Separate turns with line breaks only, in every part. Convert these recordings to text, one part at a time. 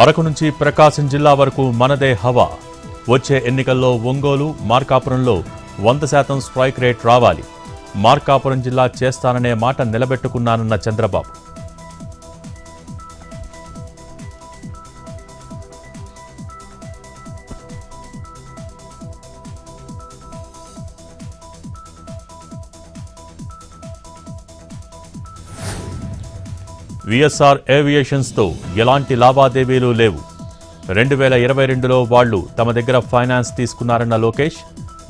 అరకు నుంచి ప్రకాశం జిల్లా వరకు మనదే హవా. వచ్చే ఎన్నికల్లో ఒంగోలు, మార్కాపురంలో 100% స్ట్రైక్ రేట్ రావాలి. మార్కాపురం జిల్లా చేస్తాననే మాట నిలబెట్టుకున్నానన్న చంద్రబాబు. విఎస్ఆర్ ఏవియేషన్స్తో ఎలాంటి లావాదేవీలు లేవు. 2022లో వాళ్లు తమ దగ్గర ఫైనాన్స్ తీసుకున్నారన్న లోకేష్.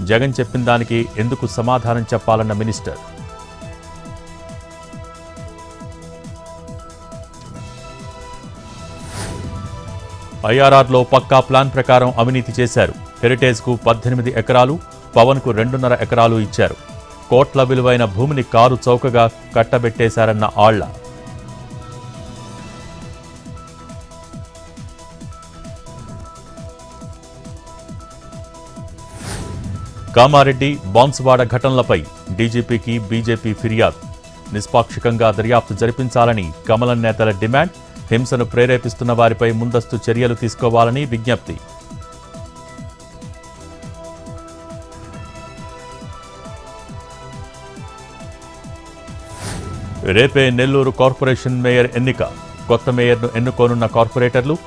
జగన్ చెప్పిన దానికి ఎందుకు సమాధానం చెప్పాలన్న మినిస్టర్. ఐఆర్ఆర్లో పక్కా ప్లాన్ ప్రకారం అవినీతి చేశారు. హెరిటేజ్కు 18 ఎకరాలు, పవన్కు 2.5 ఎకరాలు ఇచ్చారు. కోట్ల విలువైన భూమిని కారు చౌకగా కట్టబెట్టేశారన్న ఆళ్ల. కామారెడ్డి, బాన్సువాడ ఘటనలపై డీజీపీకి బీజేపీ ఫిర్యాదు. నిష్పాక్షికంగా దర్యాప్తు జరిపించాలని కమలం నేతల డిమాండ్. హింసను ప్రేరేపిస్తున్న వారిపై ముందస్తు చర్యలు తీసుకోవాలని విజ్ఞప్తి. రేపే నెల్లూరు కార్పొరేషన్ మేయర్ ఎన్నిక. కొత్త మేయర్ను ఎన్నుకోనున్న కార్పొరేటర్లు.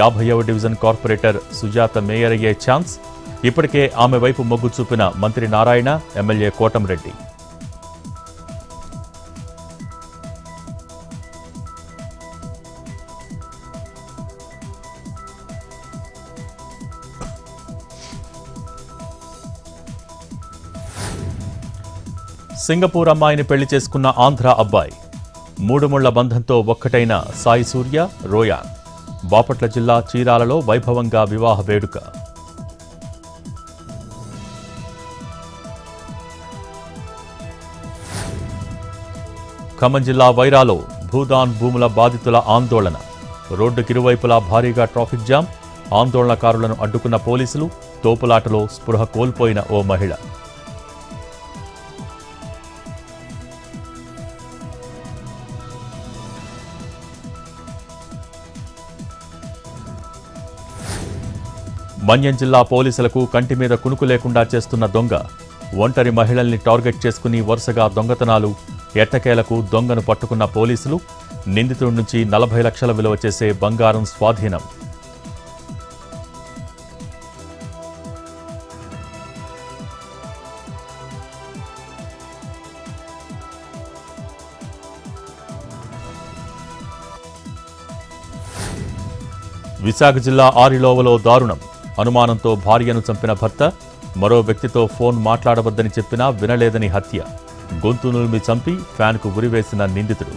50వ డివిజన్ కార్పొరేటర్ సుజాత మేయర్ అయ్యే ఛాన్స్. ఇప్పటికే ఆమె వైపు మొగ్గు చూపిన మంత్రి నారాయణ, ఎమ్మెల్యే కోటంరెడ్డి. సింగపూర్ అమ్మాయిని పెళ్లి చేసుకున్న ఆంధ్ర అబ్బాయి. 3 ముళ్ల బంధంతో ఒక్కటైన సాయి సూర్య, రోయాన్. బాపట్ల జిల్లా చీరాలలో వైభవంగా వివాహ వేడుక. ఖమ్మం జిల్లా వైరాలో భూదాన్ భూముల బాధితుల ఆందోళన. రోడ్డుకిరువైపులా భారీగా ట్రాఫిక్ జామ్. ఆందోళనకారులను అడ్డుకున్న పోలీసులు. తోపులాటలో స్పృహ కోల్పోయిన ఓ మహిళ. మన్యం జిల్లా పోలీసులకు కంటి మీద కునుకు లేకుండా చేస్తున్న దొంగ. ఒంటరి మహిళల్ని టార్గెట్ చేసుకుని వరుసగా దొంగతనాలు. ఎట్టకేలకు దొంగను పట్టుకున్న పోలీసులు. నిందితుడి నుంచి 40 లక్షల విలువ చేసే బంగారం స్వాధీనం. విశాఖ జిల్లా ఆరిలోవలో దారుణం. అనుమానంతో భార్యను చంపిన భర్త. మరో వ్యక్తితో ఫోన్ మాట్లాడవద్దని చెప్పినా వినలేదని హత్య. గొంతు నులిమి చంపి ఫ్యాన్కు ఉరివేసిన నిందితుడు.